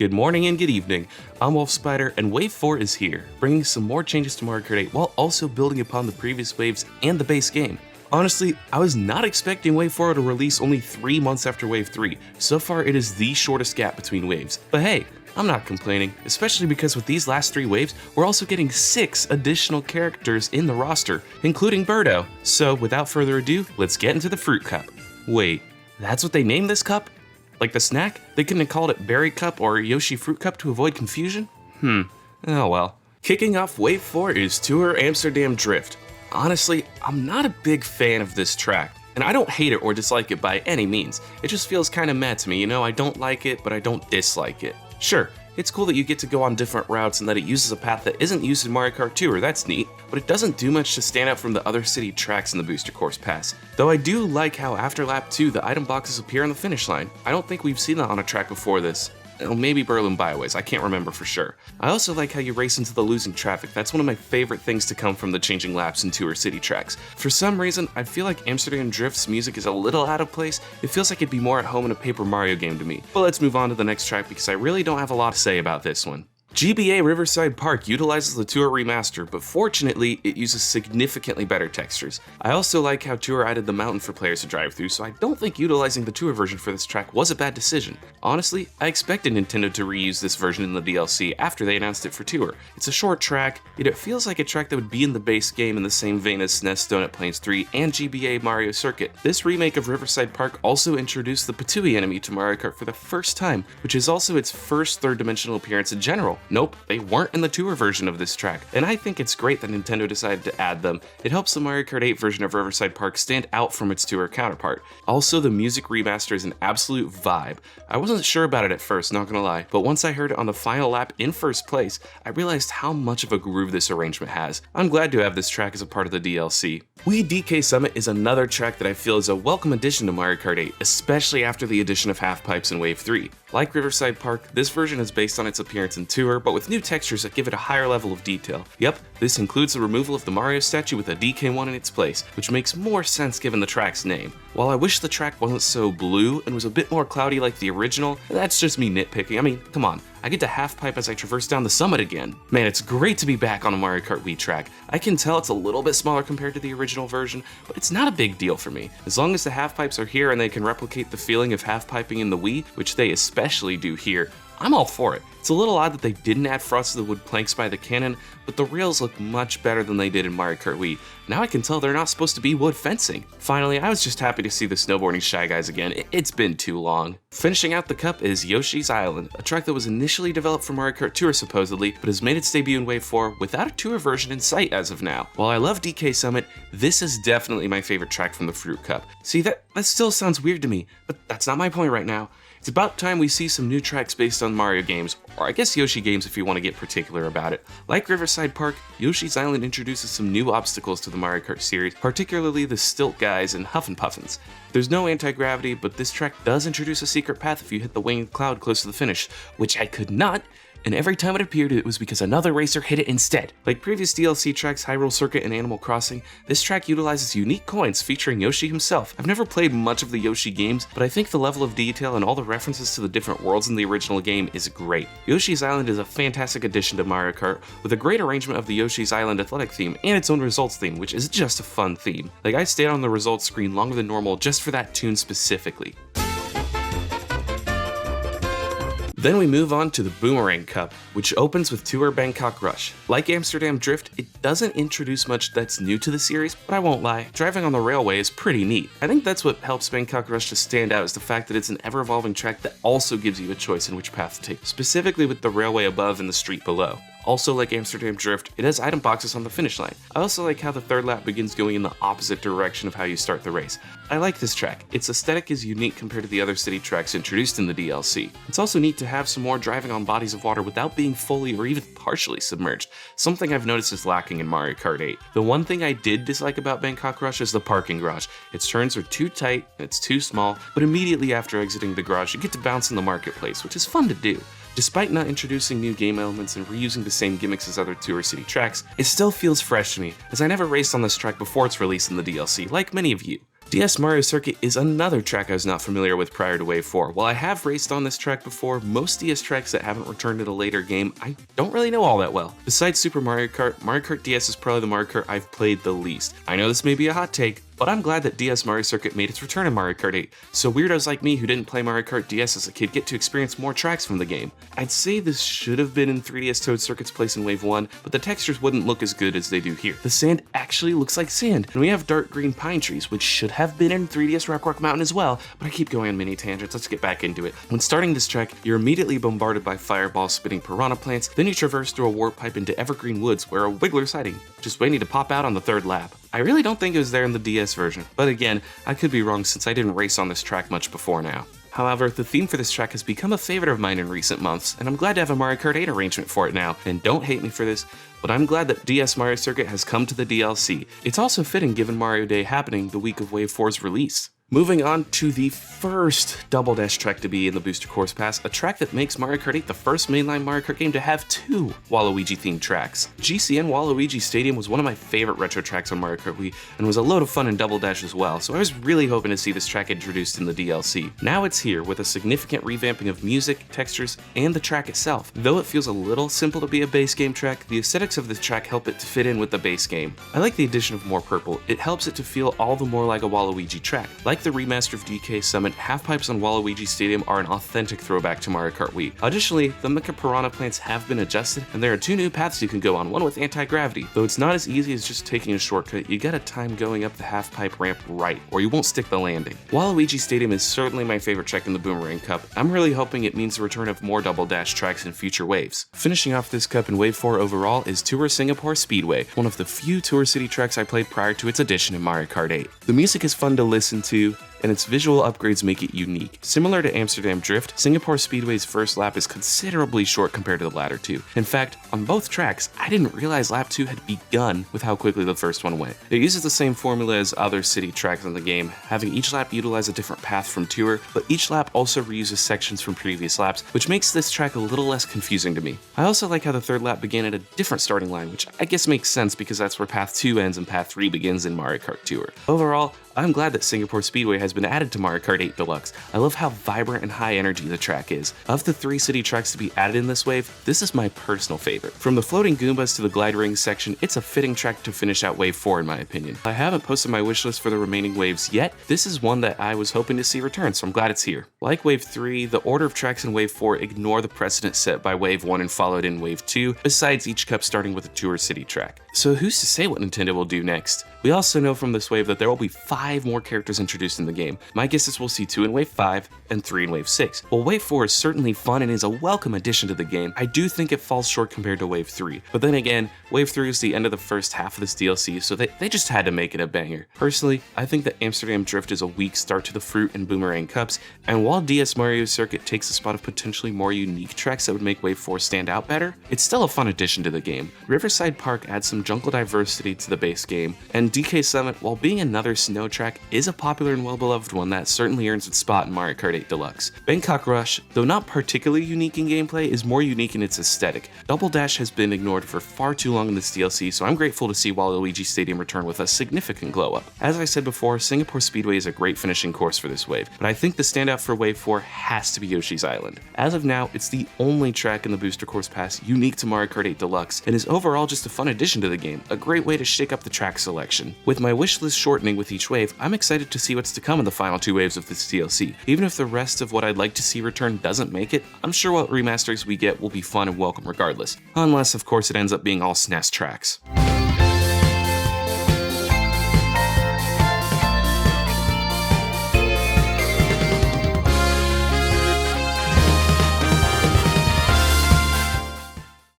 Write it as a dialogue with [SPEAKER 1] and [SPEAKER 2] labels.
[SPEAKER 1] Good morning and good evening. I'm Wolf Spider, and Wave 4 is here, bringing some more changes to Mario Kart 8 while also building upon the previous waves and the base game. Honestly, I was not expecting Wave 4 to release only 3 months after Wave 3. So far, it is the shortest gap between waves. But hey, I'm not complaining, especially because with these last 3 waves, we're also getting 6 additional characters in the roster, including Birdo. So without further ado, let's get into the Fruit Cup. Wait, that's what they named this cup? Like the snack? They couldn't have called it Berry Cup or Yoshi Fruit Cup to avoid confusion? Oh well. Kicking off Wave 4 is Tour Amsterdam Drift. Honestly, I'm not a big fan of this track, and I don't hate it or dislike it by any means. It just feels kinda meh to me, I don't like it, but I don't dislike it. Sure, it's cool that you get to go on different routes and that it uses a path that isn't used in Mario Kart Tour, that's neat, but it doesn't do much to stand out from the other city tracks in the Booster Course Pass. Though I do like how after lap 2 the item boxes appear on the finish line. I don't think we've seen that on a track before this. Well, maybe Berlin Byways, I can't remember for sure. I also like how you race into the losing traffic. That's one of my favorite things to come from the changing laps in Tour City tracks. For some reason, I feel like Amsterdam Drift's music is a little out of place. It feels like it'd be more at home in a Paper Mario game to me. But let's move on to the next track because I really don't have a lot to say about this one. GBA Riverside Park utilizes the Tour remaster, but fortunately, it uses significantly better textures. I also like how Tour added the mountain for players to drive through, so I don't think utilizing the Tour version for this track was a bad decision. Honestly, I expected Nintendo to reuse this version in the DLC after they announced it for Tour. It's a short track, yet it feels like a track that would be in the base game in the same vein as SNES Donut Plains 3 and GBA Mario Circuit. This remake of Riverside Park also introduced the Patooey enemy to Mario Kart for the first time, which is also its first third-dimensional appearance in general. Nope, they weren't in the Tour version of this track, and I think it's great that Nintendo decided to add them. It helps the Mario Kart 8 version of Riverside Park stand out from its Tour counterpart. Also, the music remaster is an absolute vibe. I wasn't sure about it at first, not gonna lie, but once I heard it on the final lap in first place, I realized how much of a groove this arrangement has. I'm glad to have this track as a part of the DLC. Wii DK Summit is another track that I feel is a welcome addition to Mario Kart 8, especially after the addition of half pipes in Wave 3. Like Riverside Park, this version is based on its appearance in Tour, but with new textures that give it a higher level of detail. Yep, this includes the removal of the Mario statue with a DK1 in its place, which makes more sense given the track's name. While I wish the track wasn't so blue and was a bit more cloudy like the original, that's just me nitpicking. I mean, come on. I get to half pipe as I traverse down the summit again. Man, it's great to be back on a Mario Kart Wii track. I can tell it's a little bit smaller compared to the original version, but it's not a big deal for me. As long as the half pipes are here and they can replicate the feeling of half piping in the Wii, which they especially do here, I'm all for it. It's a little odd that they didn't add frosted wood planks by the cannon, but the rails look much better than they did in Mario Kart Wii. Now I can tell they're not supposed to be wood fencing. Finally, I was just happy to see the snowboarding Shy Guys again. It's been too long. Finishing out the cup is Yoshi's Island, a track that was initially developed for Mario Kart Tour supposedly, but has made its debut in Wave 4 without a Tour version in sight as of now. While I love DK Summit, this is definitely my favorite track from the Fruit Cup. See, that still sounds weird to me, but that's not my point right now. It's about time we see some new tracks based on Mario games, or I guess Yoshi games if you want to get particular about it. Like Riverside Park, Yoshi's Island introduces some new obstacles to the Mario Kart series, particularly the Stilt Guys and Huffin' Puffins. There's no anti-gravity, but this track does introduce a secret path if you hit the winged cloud close to the finish, which I could not, and every time it appeared it was because another racer hit it instead. Like previous DLC tracks Hyrule Circuit and Animal Crossing, this track utilizes unique coins featuring Yoshi himself. I've never played much of the Yoshi games, but I think the level of detail and all the references to the different worlds in the original game is great. Yoshi's Island is a fantastic addition to Mario Kart, with a great arrangement of the Yoshi's Island athletic theme and its own results theme, which is just a fun theme. Like I stayed on the results screen longer than normal just for that tune specifically. Then we move on to the Boomerang Cup, which opens with Tour Bangkok Rush. Like Amsterdam Drift, it doesn't introduce much that's new to the series, but I won't lie, driving on the railway is pretty neat. I think that's what helps Bangkok Rush to stand out is the fact that it's an ever-evolving track that also gives you a choice in which path to take, specifically with the railway above and the street below. Also, like Amsterdam Drift, it has item boxes on the finish line. I also like how the third lap begins going in the opposite direction of how you start the race. I like this track. Its aesthetic is unique compared to the other city tracks introduced in the DLC. It's also neat to have some more driving on bodies of water without being fully or even partially submerged, something I've noticed is lacking in Mario Kart 8. The one thing I did dislike about Bangkok Rush is the parking garage. Its turns are too tight and it's too small, but immediately after exiting the garage you get to bounce in the marketplace, which is fun to do. Despite not introducing new game elements and reusing the same gimmicks as other Tour City tracks, it still feels fresh to me, as I never raced on this track before its release in the DLC, like many of you. DS Mario Circuit is another track I was not familiar with prior to Wave 4. While I have raced on this track before, most DS tracks that haven't returned in a later game, I don't really know all that well. Besides Super Mario Kart DS is probably the Mario Kart I've played the least. I know this may be a hot take, but I'm glad that DS Mario Circuit made its return in Mario Kart 8, so weirdos like me who didn't play Mario Kart DS as a kid get to experience more tracks from the game. I'd say this should have been in 3DS Toad Circuit's place in Wave 1, but the textures wouldn't look as good as they do here. The sand actually looks like sand, and we have dark green pine trees, which should have been in 3DS Rock Mountain as well, but I keep going on mini tangents, let's get back into it. When starting this track, you're immediately bombarded by fireballs spitting piranha plants, then you traverse through a warp pipe into evergreen woods where a Wiggler's hiding, just waiting to pop out on the third lap. I really don't think it was there in the DS version, but again, I could be wrong since I didn't race on this track much before now. However, the theme for this track has become a favorite of mine in recent months, and I'm glad to have a Mario Kart 8 arrangement for it now, and don't hate me for this, but I'm glad that DS Mario Circuit has come to the DLC. It's also fitting given Mario Day happening the week of Wave 4's release. Moving on to the first Double Dash track to be in the Booster Course Pass, a track that makes Mario Kart 8 the first mainline Mario Kart game to have two Waluigi-themed tracks. GCN Waluigi Stadium was one of my favorite retro tracks on Mario Kart Wii, and was a load of fun in Double Dash as well, so I was really hoping to see this track introduced in the DLC. Now it's here, with a significant revamping of music, textures, and the track itself. Though it feels a little simple to be a base game track, the aesthetics of this track help it to fit in with the base game. I like the addition of more purple, it helps it to feel all the more like a Waluigi track. Like the remaster of DK Summit, half pipes on Waluigi Stadium are an authentic throwback to Mario Kart Wii. Additionally, the Mecha Piranha plants have been adjusted, and there are two new paths you can go on, one with anti-gravity. Though it's not as easy as just taking a shortcut, you gotta time going up the half pipe ramp right, or you won't stick the landing. Waluigi Stadium is certainly my favorite track in the Boomerang Cup. I'm really hoping it means the return of more Double Dash tracks in future waves. Finishing off this cup in Wave 4 overall is Tour Singapore Speedway, one of the few Tour City tracks I played prior to its addition in Mario Kart 8. The music is fun to listen to, and its visual upgrades make it unique. Similar to Amsterdam Drift, Singapore Speedway's first lap is considerably short compared to the latter two. In fact, on both tracks, I didn't realize lap 2 had begun with how quickly the first one went. It uses the same formula as other city tracks in the game, having each lap utilize a different path from Tour, but each lap also reuses sections from previous laps, which makes this track a little less confusing to me. I also like how the third lap began at a different starting line, which I guess makes sense because that's where Path 2 ends and Path 3 begins in Mario Kart Tour. Overall, I'm glad that Singapore Speedway has been added to Mario Kart 8 Deluxe. I love how vibrant and high energy the track is. Of the 3 city tracks to be added in this wave, this is my personal favorite. From the floating Goombas to the glide ring section, it's a fitting track to finish out Wave 4 in my opinion. I haven't posted my wishlist for the remaining waves yet. This is one that I was hoping to see return, so I'm glad it's here. Like Wave 3, the order of tracks in Wave 4 ignore the precedent set by Wave 1 and followed in Wave 2, besides each cup starting with a Tour City track. So who's to say what Nintendo will do next? We also know from this wave that there will be 5 more characters introduced in the game. My guess is we'll see 2 in Wave 5 and 3 in Wave 6. While Wave 4 is certainly fun and is a welcome addition to the game, I do think it falls short compared to Wave 3. But then again, Wave 3 is the end of the first half of this DLC, so they just had to make it a banger. Personally, I think that Amsterdam Drift is a weak start to the Fruit and Boomerang Cups, and while DS Mario Circuit takes the spot of potentially more unique tracks that would make Wave 4 stand out better, it's still a fun addition to the game. Riverside Park adds some jungle diversity to the base game, and DK Summit, while being another snow track, is a popular and well-beloved one that certainly earns its spot in Mario Kart 8 Deluxe. Bangkok Rush, though not particularly unique in gameplay, is more unique in its aesthetic. Double Dash has been ignored for far too long in this DLC, so I'm grateful to see Waluigi Stadium return with a significant glow-up. As I said before, Singapore Speedway is a great finishing course for this wave, but I think the standout for Wave 4 has to be Yoshi's Island. As of now, it's the only track in the Booster Course Pass unique to Mario Kart 8 Deluxe, and is overall just a fun addition to the game, a great way to shake up the track selection. With my wish list shortening with each wave, I'm excited to see what's to come in the final 2 waves of this DLC. Even if the rest of what I'd like to see return doesn't make it, I'm sure what remasters we get will be fun and welcome regardless. Unless, of course, it ends up being all SNES tracks.